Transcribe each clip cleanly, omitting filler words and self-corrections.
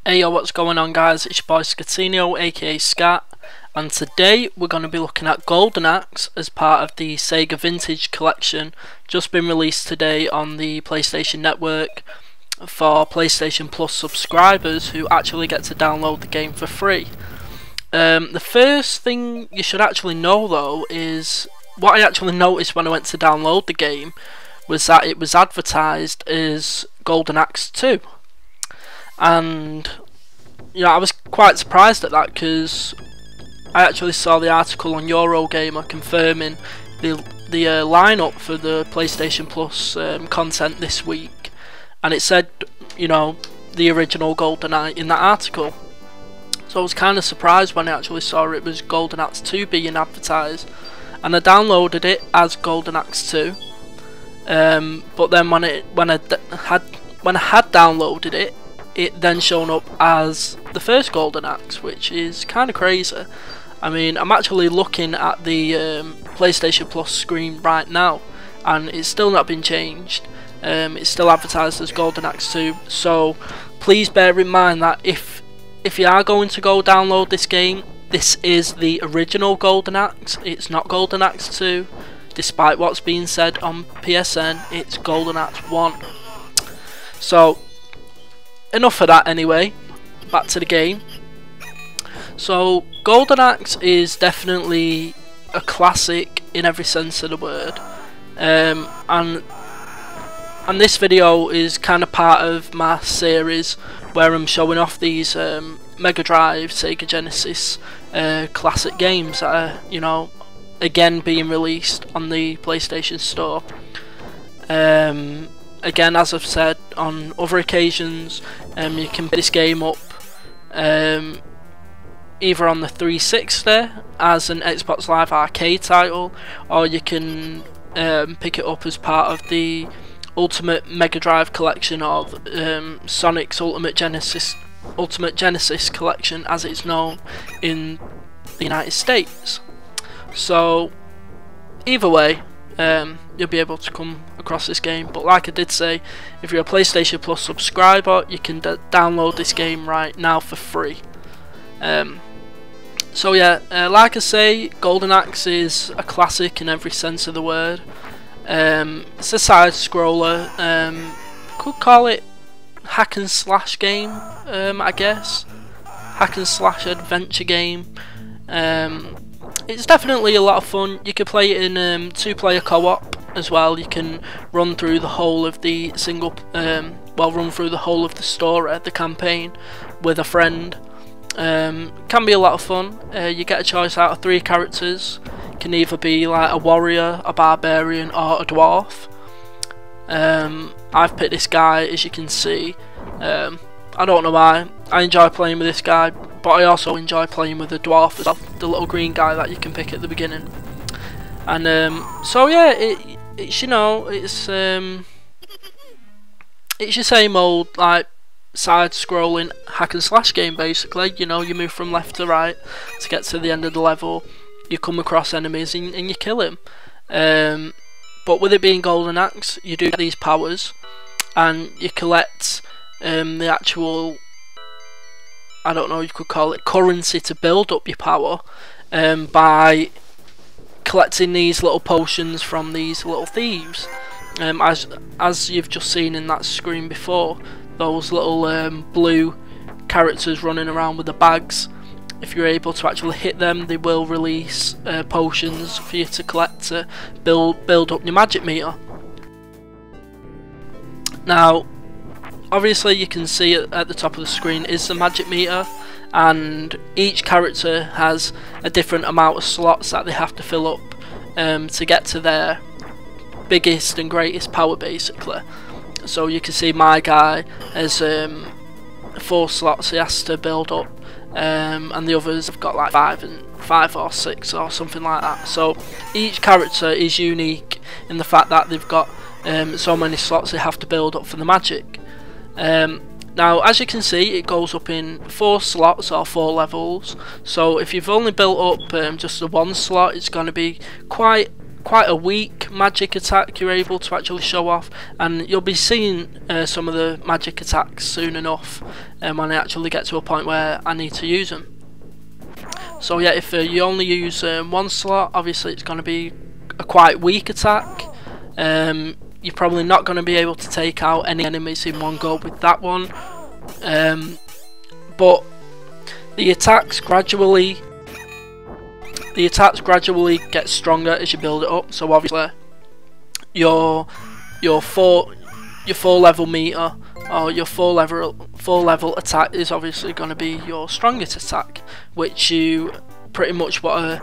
Hey yo, what's going on guys, it's your boy Scatino aka Scat, and today we're going to be looking at Golden Axe as part of the Sega Vintage Collection, just been released today on the PlayStation Network for PlayStation Plus subscribers who actually get to download the game for free. The first thing you should actually know though is, what I actually noticed when I went to download the game was that it was advertised as Golden Axe 2. And I was quite surprised at that, because I actually saw the article on Eurogamer confirming the lineup for the PlayStation Plus content this week, and it said, the original Golden Axe in that article. So I was kind of surprised when I actually saw it was Golden Axe 2 being advertised, and I downloaded it as Golden Axe 2. But then when I had downloaded it, it then shown up as the first Golden Axe, which is kind of crazy. I mean, I'm actually looking at the PlayStation Plus screen right now, and it's still not been changed. It's still advertised as Golden Axe 2, so please bear in mind that if you are going to go download this game, this is the original Golden Axe. It's not Golden Axe 2, despite what's being said on PSN. It's Golden Axe 1. So enough of that anyway, back to the game. So Golden Axe is definitely a classic in every sense of the word, and this video is kind of part of my series where I'm showing off these Mega Drive, Sega Genesis classic games that are, again being released on the PlayStation Store. Again, as I've said on other occasions, you can pick this game up either on the 360 as an Xbox Live Arcade title, or you can pick it up as part of the Ultimate Mega Drive collection, or Sonic's Ultimate Genesis collection as it's known in the United States. So either way, you'll be able to come across this game. But like I did say, if you're a PlayStation Plus subscriber, you can download this game right now for free. So yeah, like I say, Golden Axe is a classic in every sense of the word. It's a side scroller, could call it hack and slash game, I guess. Hack and slash adventure game. It's definitely a lot of fun. You could play it in 2-player co-op as well. You can run through the whole of the run through the whole of the story, the campaign, with a friend. Can be a lot of fun. You get a choice out of 3 characters. Can either be like a warrior, a barbarian, or a dwarf. I've picked this guy, as you can see. I don't know why. I enjoy playing with this guy, but I also enjoy playing with the dwarf as well, the little green guy that you can pick at the beginning. And so yeah, it's it's your same old like side-scrolling hack and slash game basically. You move from left to right to get to the end of the level. You come across enemies and you kill him. But with it being Golden Axe, you do get these powers, and you collect the actual, I don't know, you could call it currency to build up your power, by collecting these little potions from these little thieves. As you've just seen in that screen before, those little blue characters running around with the bags. If you're able to actually hit them, they will release potions for you to collect to build up your magic meter. Now, obviously you can see at the top of the screen is the magic meter, and each character has a different amount of slots that they have to fill up to get to their biggest and greatest power basically. So you can see my guy has 4 slots he has to build up, and the others have got like 5 or 6 or something like that. So each character is unique in the fact that they've got so many slots they have to build up for the magic. Now, as you can see, it goes up in 4 slots or 4 levels. So if you've only built up just the 1 slot, it's going to be quite quite a weak magic attack you're able to actually show off, and you'll be seeing some of the magic attacks soon enough when I actually get to a point where I need to use them. So yeah, if you only use one slot, obviously it's going to be a quite weak attack. You're probably not going to be able to take out any enemies in one go with that one, but the attacks gradually get stronger as you build it up. So obviously your 4 level meter, or your 4 level attack, is obviously going to be your strongest attack, which you pretty much want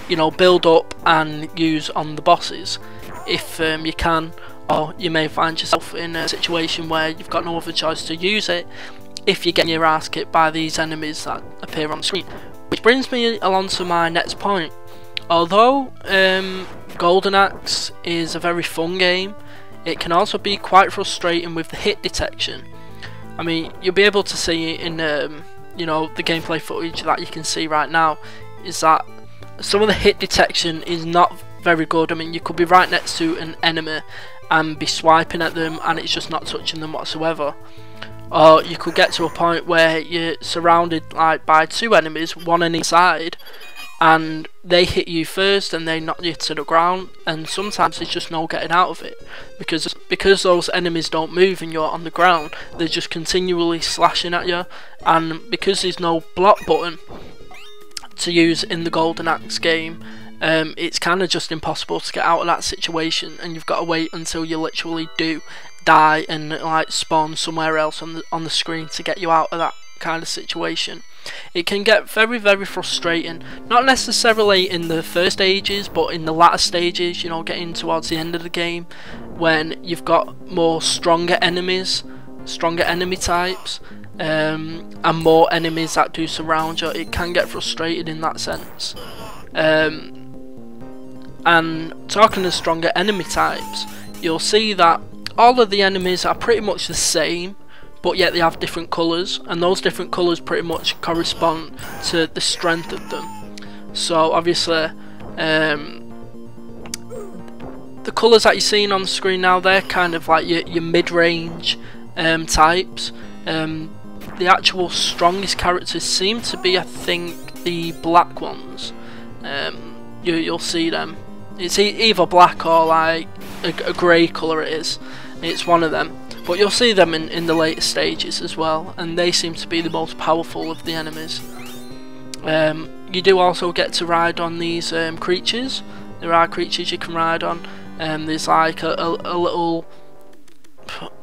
to build up and use on the bosses if you can, or you may find yourself in a situation where you've got no other choice to use it if you're getting your ass kicked by these enemies that appear on the screen. Which brings me along to my next point. Although Golden Axe is a very fun game, it can also be quite frustrating with the hit detection. I mean, you'll be able to see in the gameplay footage that you can see right now, is that some of the hit detection is not very good. I mean, you could be right next to an enemy and be swiping at them and it's just not touching them whatsoever. Or you could get to a point where you're surrounded by 2 enemies, one on each side, and they hit you first and they knock you to the ground, and sometimes there's just no getting out of it because those enemies don't move and you're on the ground. They're just continually slashing at you, and because there's no block button to use in the Golden Axe game, it's kind of just impossible to get out of that situation, and you've got to wait until you literally do die and spawn somewhere else on the screen to get you out of that kind of situation. It can get very, very frustrating, not necessarily in the first stages, but in the latter stages, getting towards the end of the game, when you've got more stronger enemy types, and more enemies that do surround you. It can get frustrating in that sense. And talking of stronger enemy types, you'll see that all of the enemies are pretty much the same, but yet they have different colours, and those different colours pretty much correspond to the strength of them. So obviously the colours that you're seeing on the screen now, they're kind of like your mid-range types. The actual strongest characters seem to be, I think, the black ones. You'll see them. It's either black or like a grey colour it is. It's one of them. But you'll see them in the later stages as well, and they seem to be the most powerful of the enemies. You do also get to ride on these creatures. There are creatures you can ride on. There's like a little,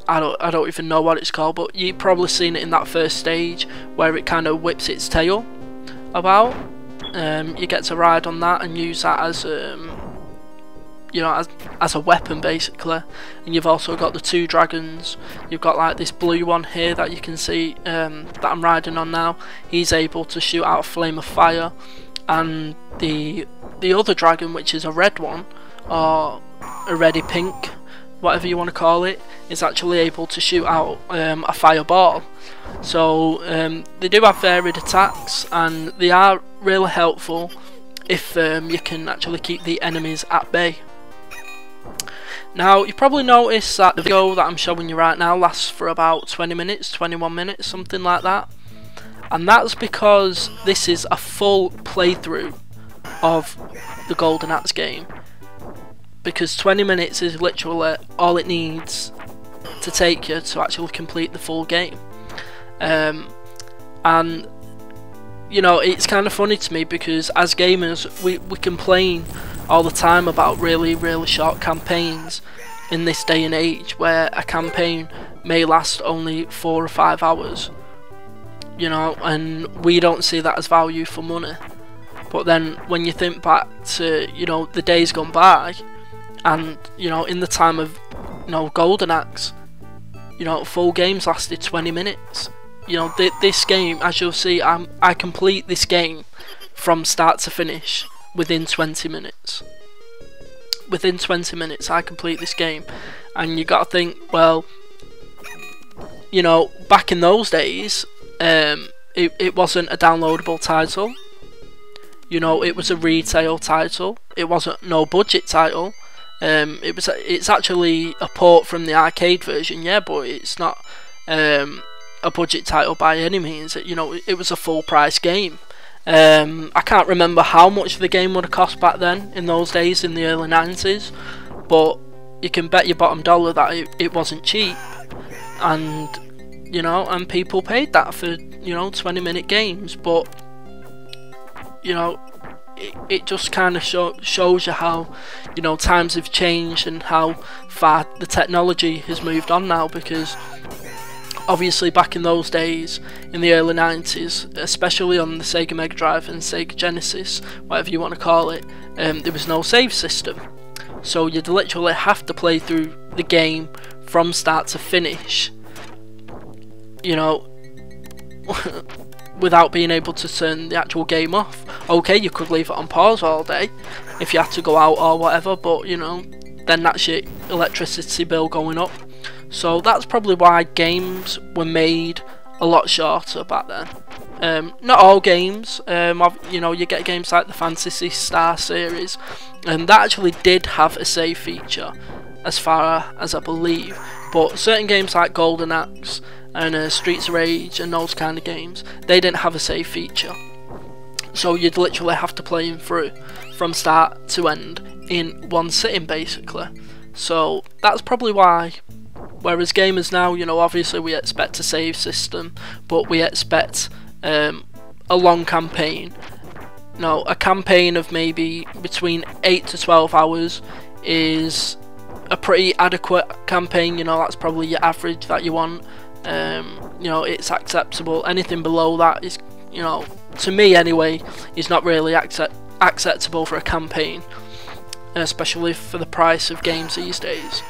I don't even know what it's called, but you've probably seen it in that first stage where it kind of whips its tail about. You get to ride on that and use that as as a weapon basically. And you've also got the 2 dragons. You've got like this blue one here that you can see that I'm riding on now. He's able to shoot out a flame of fire, and the other dragon, which is a red one, or a reddy pink, whatever you want to call it, is actually able to shoot out a fireball. So they do have varied attacks, and they are really helpful if you can actually keep the enemies at bay. Now, you probably noticed that the video that I'm showing you right now lasts for about 20 minutes, 21 minutes, something like that. And that's because this is a full playthrough of the Golden Axe game. Because 20 minutes is literally all it needs to take you to actually complete the full game. And it's kind of funny to me because as gamers we complain all the time about really short campaigns in this day and age, where a campaign may last only 4 or 5 hours, and we don't see that as value for money. But then when you think back to the days gone by, and in the time of Golden Axe, full games lasted 20 minutes. This game, as you'll see, I complete this game from start to finish within 20 minutes. Within 20 minutes I complete this game. And you gotta think, well, back in those days, it wasn't a downloadable title. You know, it was a retail title. It wasn't no budget title. It's actually a port from the arcade version, yeah, but it's not a budget title by any means. You know, it was a full price game. I can't remember how much the game would have cost back then in those days in the early 90s, but you can bet your bottom dollar that it wasn't cheap, and you know, and people paid that for, you know, 20-minute games. But you know, it just kind of shows you how, you know, times have changed and how far the technology has moved on now, because obviously back in those days in the early 90s, especially on the Sega Mega Drive and Sega Genesis, whatever you want to call it, there was no save system, so you'd literally have to play through the game from start to finish, you know, without being able to turn the actual game off. Okay, you could leave it on pause all day if you had to go out or whatever, but you know, then that's your electricity bill going up. So that's probably why games were made a lot shorter back then. Not all games, you know, you get games like the Phantasy Star series, and that actually did have a save feature, as far as I believe, but certain games like Golden Axe and Streets of Rage and those kind of games, they didn't have a save feature, so you'd literally have to play them through from start to end in one sitting basically. So that's probably why. Whereas gamers now, you know, obviously we expect a save system, but we expect a long campaign. No, a campaign of maybe between 8 to 12 hours is a pretty adequate campaign. You know, that's probably your average that you want. You know, it's acceptable. Anything below that is, you know, to me anyway, is not really acceptable for a campaign, especially for the price of games these days.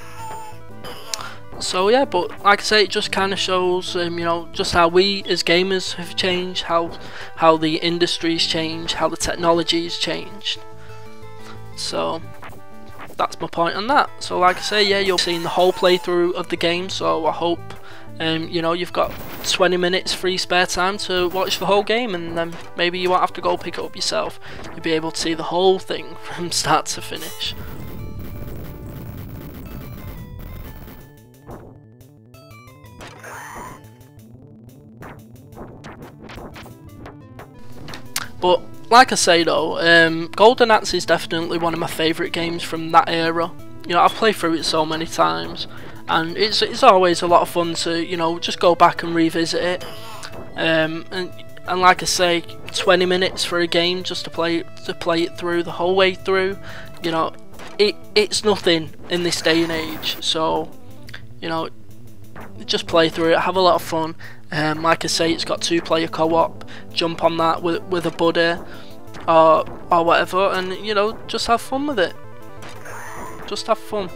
So yeah, but like I say, it just kind of shows, you know, just how we as gamers have changed, how the industry's changed, how the technology's changed. So that's my point on that. So like I say, yeah, you're seeing the whole playthrough of the game, so I hope you know, you've got 20 minutes free spare time to watch the whole game, and then maybe you won't have to go pick it up yourself. You'll be able to see the whole thing from start to finish. But like I say though, Golden Axe is definitely one of my favourite games from that era. You know, I've played through it so many times, and it's always a lot of fun to, you know, just go back and revisit it. And like I say, 20 minutes for a game just to play it through the whole way through. You know, it's nothing in this day and age. So, you know, just play through it, have a lot of fun. Like I say, it's got 2-player co-op. Jump on that with a buddy or whatever, and you know, just have fun with it. Just have fun.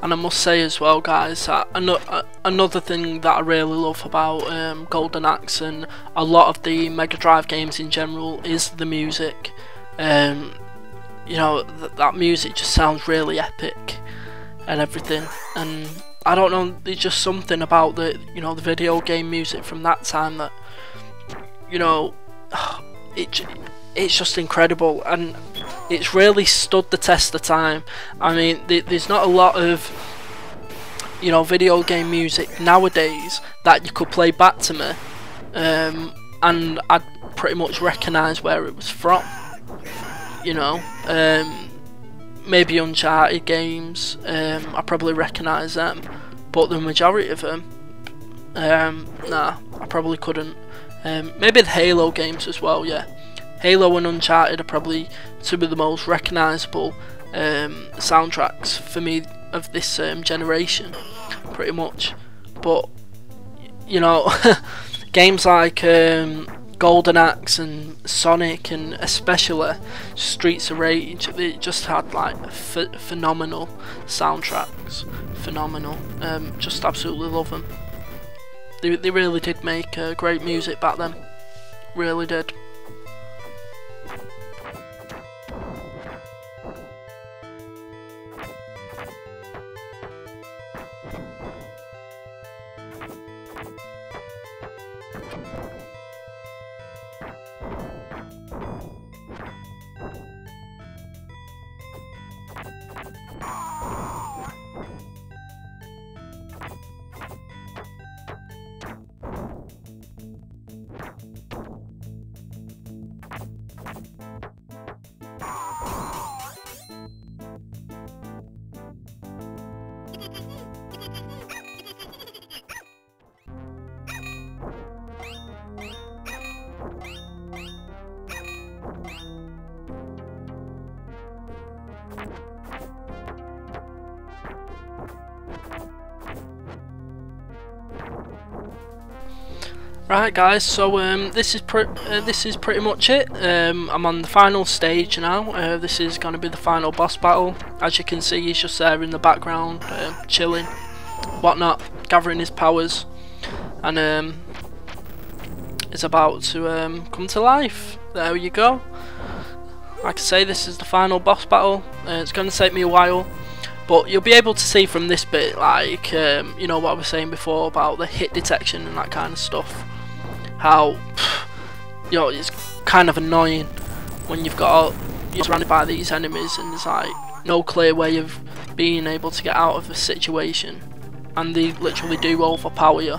And I must say as well, guys, that another thing that I really love about Golden Axe and a lot of the Mega Drive games in general is the music. You know, that music just sounds really epic and everything. And I don't know, there's just something about the, you know, the video game music from that time that, you know, it's just incredible, and it's really stood the test of time. I mean, there's not a lot of, you know, video game music nowadays that you could play back to me, and pretty much recognise where it was from. You know, maybe Uncharted games, I probably recognise them, but the majority of them, nah, I probably couldn't. Maybe the Halo games as well, yeah. Halo and Uncharted are probably two of the most recognisable soundtracks for me of this generation, pretty much. But you know, games like Golden Axe and Sonic, and especially Streets of Rage, they just had like phenomenal soundtracks. Phenomenal. Just absolutely love them. They really did make great music back then. Really did. Right guys, so this is pretty much it. I'm on the final stage now. This is going to be the final boss battle. As you can see, he's just there in the background, chilling, whatnot, gathering his powers, and is about to come to life. There you go. Like I say, this is the final boss battle. It's going to take me a while, but you'll be able to see from this bit, like you know what I was saying before about the hit detection and that kind of stuff. How, you know, it's kind of annoying when you're surrounded by these enemies and there's like no clear way of being able to get out of a situation, and they literally do overpower you,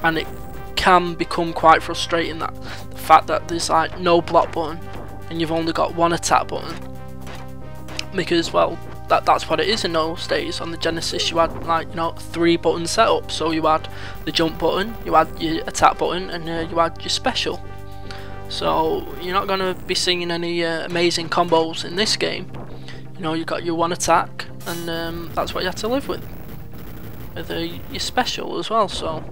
and it can become quite frustrating, that the fact that there's like no block button and you've only got one attack button, because well, that's what it is in those days. On the Genesis you had, like, you know, 3 button setup. So you had the jump button, you had your attack button, and you had your special. So you're not going to be seeing any amazing combos in this game. You know, you got your one attack, and that's what you have to live with your special as well. So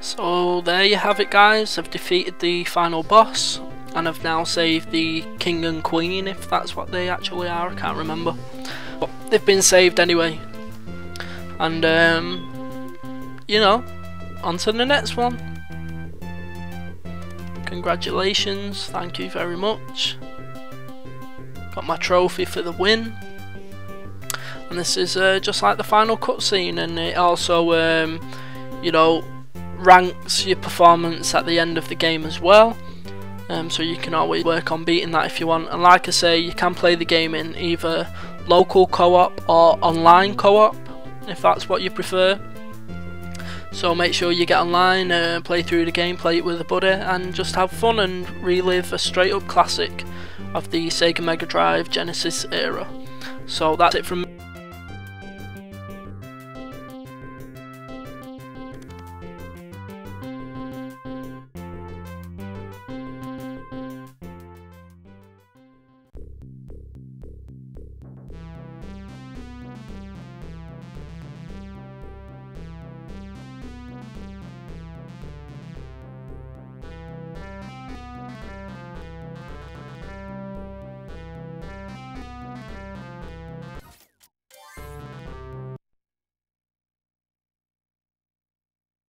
So there you have it guys, I've defeated the final boss and I've now saved the king and queen, if that's what they actually are, I can't remember. but they've been saved anyway. And you know, on to the next one. Congratulations, thank you very much. Got my trophy for the win. And this is just like the final cutscene, and it also you know, ranks your performance at the end of the game as well. So you can always work on beating that if you want. And like I say, you can play the game in either local co-op or online co-op, if that's what you prefer. So make sure you get online, play through the game, play it with a buddy, and just have fun and relive a straight up classic of the Sega Mega Drive Genesis era. So that's it from me.